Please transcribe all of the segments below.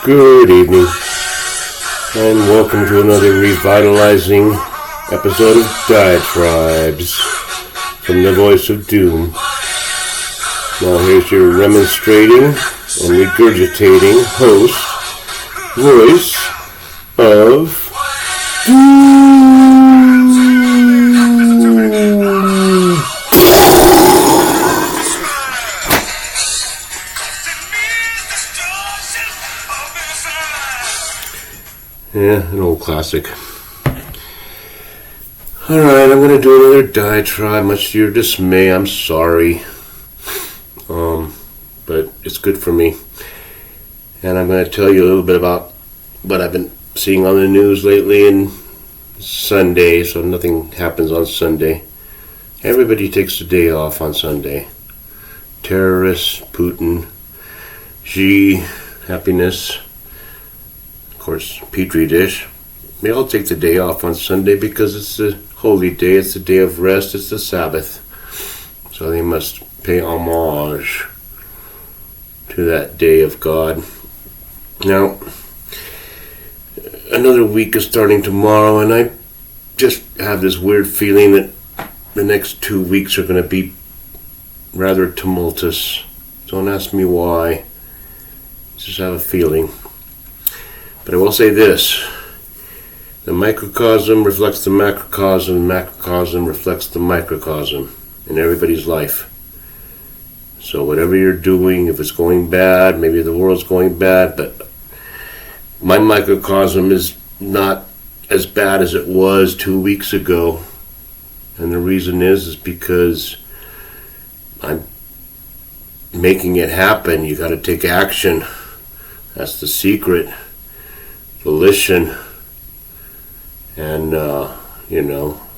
Good evening, and welcome to another revitalizing episode of Diatribes from the Voice of Doom. Now here's your remonstrating and regurgitating host, Voice of Doom. Yeah, an old classic. Alright, I'm going to do another diatribe, much to your dismay. I'm sorry. But it's good for me. And I'm going to tell you a little bit about what I've been seeing on the news lately and Sunday, so nothing happens on Sunday. Everybody takes the day off on Sunday. Terrorists, Putin, Xi, happiness, of course, Petri dish. They all take the day off on Sunday because it's the holy day, it's the day of rest, it's the Sabbath. So they must pay homage to that day of God. Now, another week is starting tomorrow, and I just have this weird feeling that the next 2 weeks are going to be rather tumultuous. Don't ask me why. Just have a feeling. But I will say this. The microcosm reflects the macrocosm, macrocosm reflects the microcosm in everybody's life. So whatever you're doing, if it's going bad, maybe the world's going bad, but my microcosm is not as bad as it was 2 weeks ago. And the reason is because I'm making it happen. You got to take action. That's the secret. Volition. And,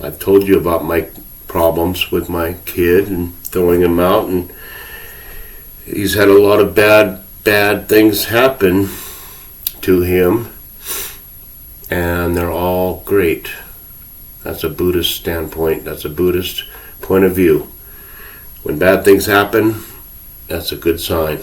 I've told you about my problems with my kid and throwing him out, and he's had a lot of bad things happen to him, and they're all great. That's a Buddhist standpoint. That's a Buddhist point of view. When bad things happen, that's a good sign.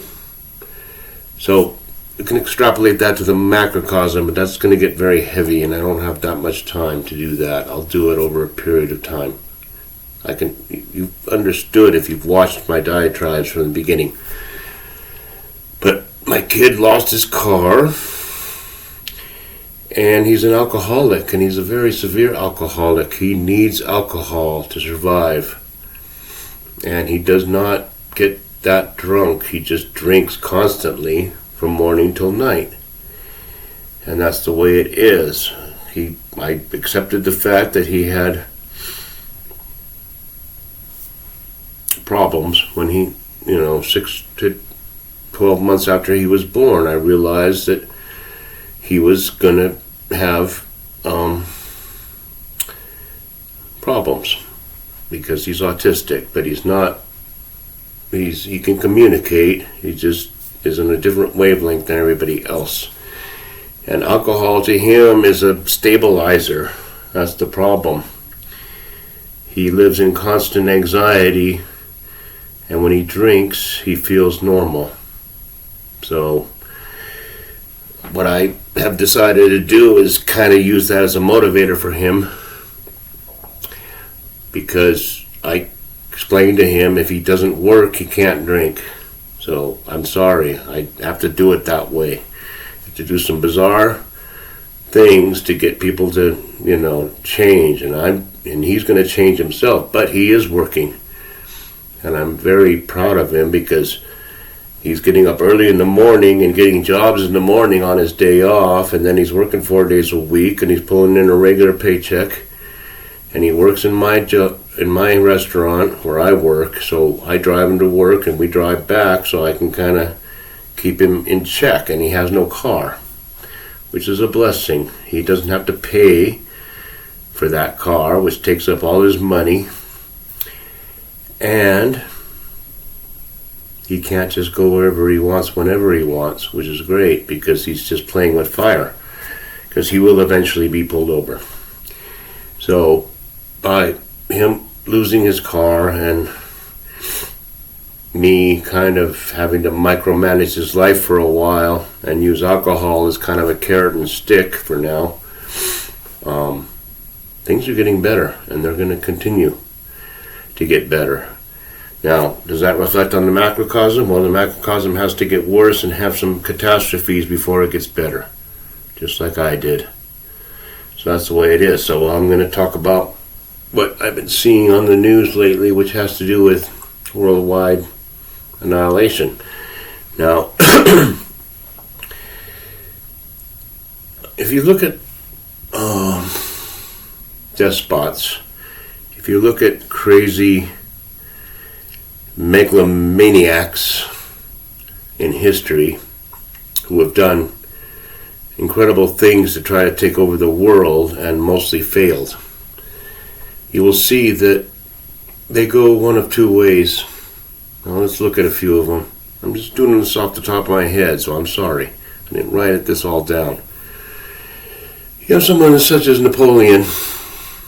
So, you can extrapolate that to the macrocosm, but that's going to get very heavy, and I don't have that much time to do that. I'll do it over a period of time. You've understood if you've watched my diatribes from the beginning. But my kid lost his car, and he's an alcoholic, and he's a very severe alcoholic. He needs alcohol to survive, and he does not get that drunk. He just drinks constantly from morning till night. And that's the way it is. I accepted the fact that he had problems when he, 6 to 12 months after he was born. I realized that he was going to have problems because he's autistic, but he's not, he can communicate, he just is in a different wavelength than everybody else. And alcohol to him is a stabilizer. That's the problem. He lives in constant anxiety, and when he drinks, he feels normal. So what I have decided to do is kind of use that as a motivator for him, because I explained to him if he doesn't work, he can't drink. So I'm sorry, I have to do it that way. I have to do some bizarre things to get people to, change, and he's going to change himself, but he is working. And I'm very proud of him because he's getting up early in the morning and getting jobs in the morning on his day off, and then he's working 4 days a week, and he's pulling in a regular paycheck, and he works in my restaurant where I work, so I drive him to work and we drive back so I can kind of keep him in check, and he has no car, which is a blessing. He doesn't have to pay for that car, which takes up all his money, and he can't just go wherever he wants, whenever he wants, which is great because he's just playing with fire, because he will eventually be pulled over. So by him losing his car and me kind of having to micromanage his life for a while and use alcohol as kind of a carrot and stick for now, things are getting better, and they're going to continue to get better. Now, does that reflect on the macrocosm? Well, the macrocosm has to get worse and have some catastrophes before it gets better, just like I did. So that's the way it is. So I'm going to talk about what I've been seeing on the news lately, which has to do with worldwide annihilation. Now, if you look at despots, if you look at crazy megalomaniacs in history who have done incredible things to try to take over the world and mostly failed, you will see that they go one of two ways. Now let's look at a few of them. I'm just doing this off the top of my head, so I'm sorry. I didn't write this all down. You have someone such as Napoleon.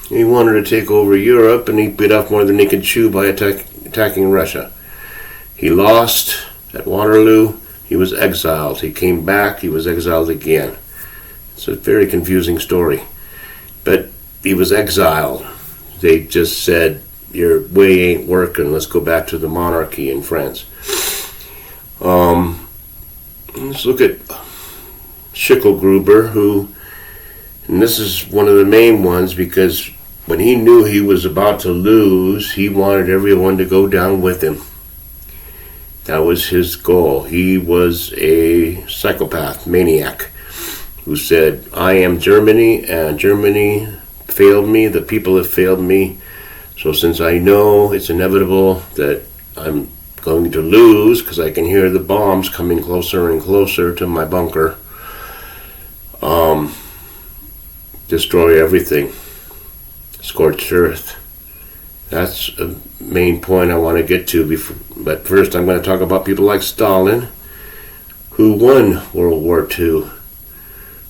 He wanted to take over Europe, and he bit off more than he could chew by attacking Russia. He lost at Waterloo. He was exiled. He came back. He was exiled again. It's a very confusing story. But he was exiled. They just said, your way ain't working. Let's go back to the monarchy in France. Let's look at Schicklgruber, who, and this is one of the main ones, because when he knew he was about to lose, he wanted everyone to go down with him. That was his goal. He was a psychopath, maniac, who said, I am Germany, and Germany failed me, the people have failed me, so since I know it's inevitable that I'm going to lose, because I can hear the bombs coming closer and closer to my bunker, destroy everything, scorched earth. That's a main point I want to get to, but first I'm going to talk about people like Stalin, who won World War II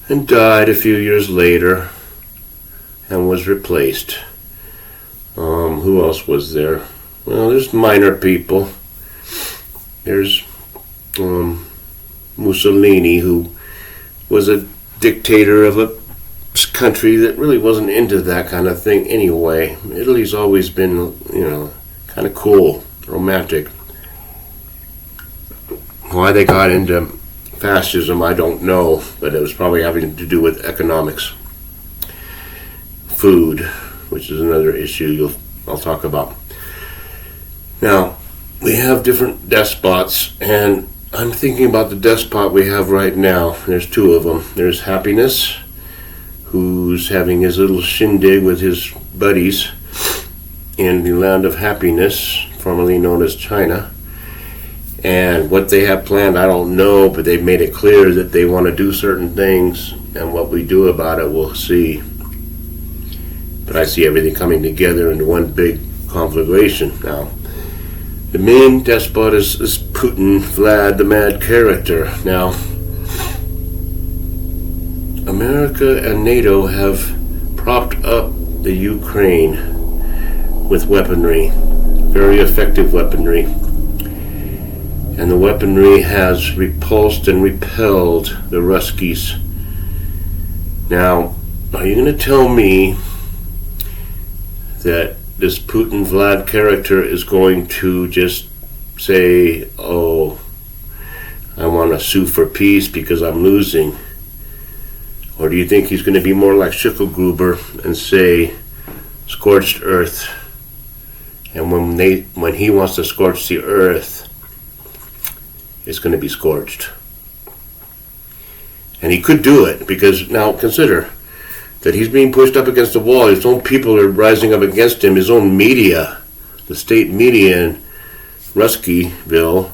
and died a few years later and was replaced. Who else was there? Well, there's minor people. There's Mussolini, who was a dictator of a country that really wasn't into that kind of thing anyway. Italy's always been, kind of cool, romantic. Why they got into fascism, I don't know, but it was probably having to do with economics. Food, which is another issue I'll talk about. Now, we have different despots, and I'm thinking about the despot we have right now. There's two of them. There's Happiness, who's having his little shindig with his buddies in the land of happiness, formerly known as China. And what they have planned, I don't know, but they've made it clear that they want to do certain things, and what we do about it, we'll see. But I see everything coming together into one big conflagration now. The main despot is Putin, Vlad, the mad character. Now, America and NATO have propped up the Ukraine with weaponry, very effective weaponry. And the weaponry has repulsed and repelled the Ruskies. Now, are you going to tell me that this Putin Vlad character is going to just say, oh, I want to sue for peace because I'm losing? Or do you think he's going to be more like Schicklgruber and say, scorched earth? And when he wants to scorch the earth, it's going to be scorched. And he could do it, because now consider that he's being pushed up against the wall. His own people are rising up against him. His own media, the state media in Ruskiville,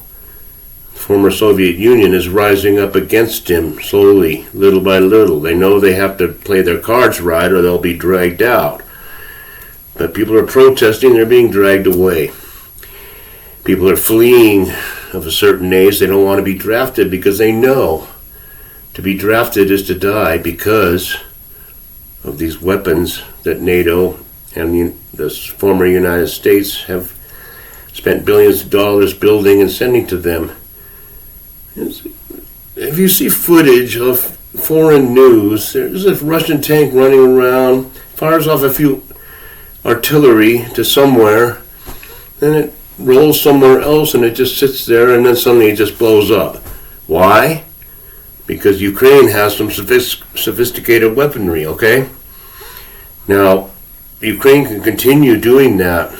former Soviet Union, is rising up against him slowly, little by little. They know they have to play their cards right or they'll be dragged out. But people are protesting, they're being dragged away. People are fleeing of a certain age. They don't want to be drafted because they know to be drafted is to die because of these weapons that NATO and the former United States have spent billions of dollars building and sending to them. If you see footage of foreign news, there's a Russian tank running around, fires off a few artillery to somewhere, then it rolls somewhere else and it just sits there and then suddenly it just blows up. Why? Because Ukraine has some sophisticated weaponry, okay? Now, Ukraine can continue doing that.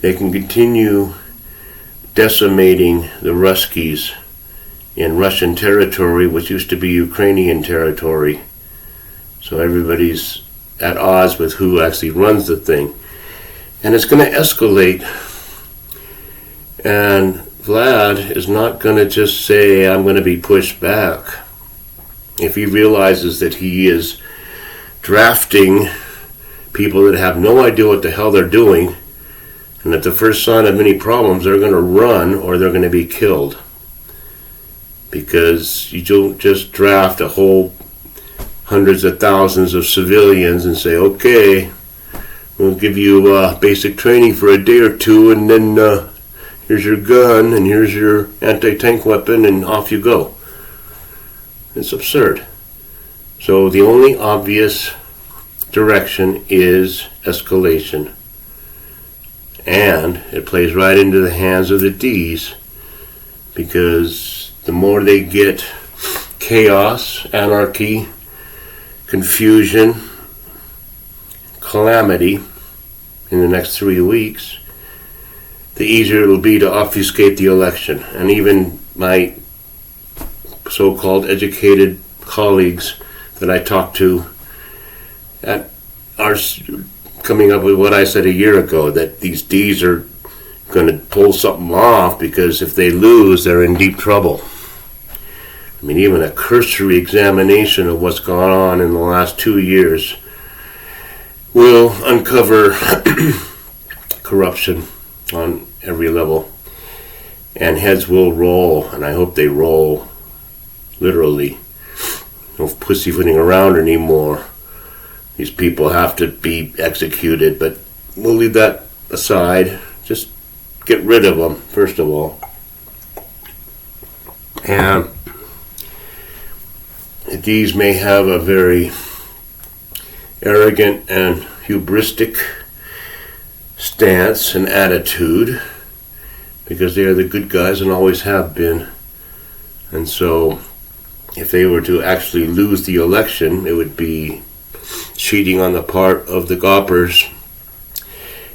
They can continue decimating the Ruskies in Russian territory, which used to be Ukrainian territory. So everybody's at odds with who actually runs the thing. And it's going to escalate. And Vlad is not going to just say, I'm going to be pushed back. If he realizes that he is drafting people that have no idea what the hell they're doing, and at the first sign of any problems, they're going to run or they're going to be killed. Because you don't just draft a whole hundreds of thousands of civilians and say, okay, we'll give you basic training for a day or two, and then here's your gun, and here's your anti-tank weapon, and off you go. It's absurd. So the only obvious direction is escalation. And it plays right into the hands of the D's, because the more they get chaos, anarchy, confusion, calamity in the next 3 weeks, the easier it'll be to obfuscate the election. And even my so-called educated colleagues that I talk to are coming up with what I said a year ago, that these D's are going to pull something off, because if they lose, they're in deep trouble. I mean, even a cursory examination of what's gone on in the last 2 years will uncover corruption on every level, and heads will roll, and I hope they roll literally. No pussyfooting around anymore. These people have to be executed, but we'll leave that aside. Just get rid of them, first of all. And these may have a very arrogant and hubristic stance and attitude, because they are the good guys and always have been. And so if they were to actually lose the election, it would be cheating on the part of the goppers,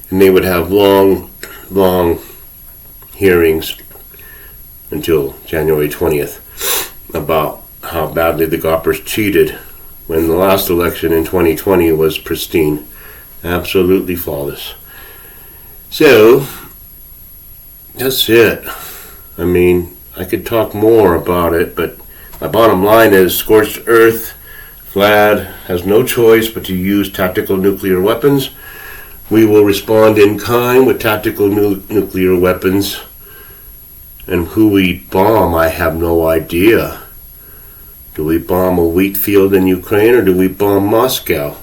and they would have long hearings until January 20th about how badly the goppers cheated when the last election in 2020 was pristine, absolutely flawless. So that's it. I mean, I could talk more about it, but my bottom line is scorched earth. Vlad has no choice but to use tactical nuclear weapons. We will respond in kind with tactical nuclear weapons. And who we bomb, I have no idea. Do we bomb a wheat field in Ukraine, or do we bomb Moscow?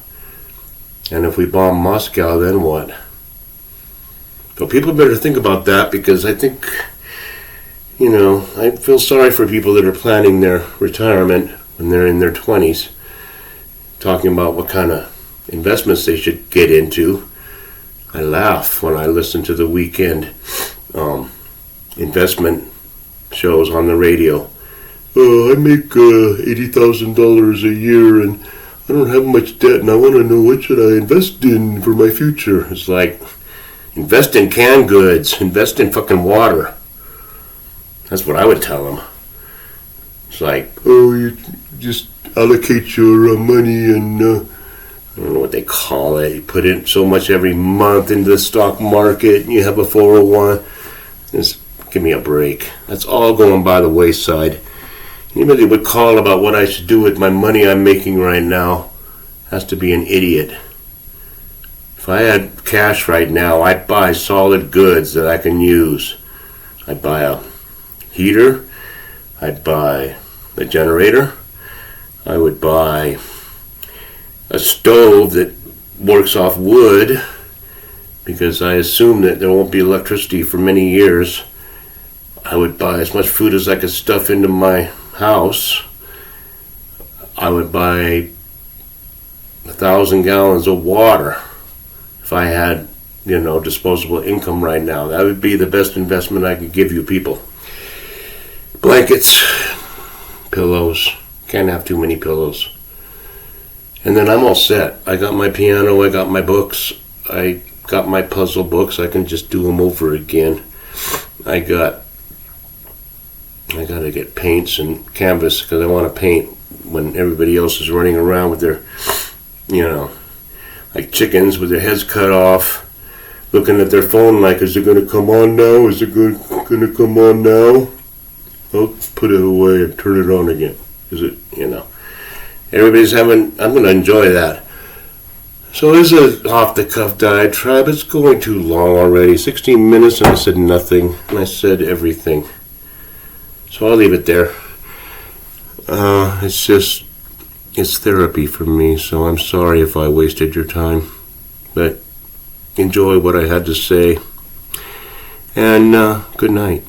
And if we bomb Moscow, then what? So people better think about that, because I think, I feel sorry for people that are planning their retirement when they're in their 20s. Talking about what kind of investments they should get into. I laugh when I listen to the weekend investment shows on the radio. I make $80,000 a year and I don't have much debt, and I want to know what should I invest in for my future. It's like, invest in canned goods, invest in fucking water. That's what I would tell them. It's like, you just allocate your money and I don't know what they call it. You put in so much every month into the stock market, and you have a 401. Just give me a break. That's all going by the wayside. Anybody would call about what I should do with my money I'm making right now has to be an idiot. If I had cash right now, I'd buy solid goods that I can use. I'd buy a heater. I'd buy a generator. I would buy a stove that works off wood, because I assume that there won't be electricity for many years. I would buy as much food as I could stuff into my house. I would buy 1,000 gallons of water if I had, disposable income right now. That would be the best investment I could give you people. Blankets, pillows. Can't have too many pillows. And then I'm all set. I got my piano, I got my books, I got my puzzle books. I can just do them over again. I gotta get paints and canvas because I want to paint when everybody else is running around with their, like chickens with their heads cut off, looking at their phone like, is it going to come on now? Is it going to come on now? Oh, put it away and turn it on again. Is it, Everybody's I'm going to enjoy that. So this is an off-the-cuff diatribe. It's going too long already. 16 minutes and I said nothing. And I said everything. So I'll leave it there. It's therapy for me, so I'm sorry if I wasted your time. But enjoy what I had to say. And good night.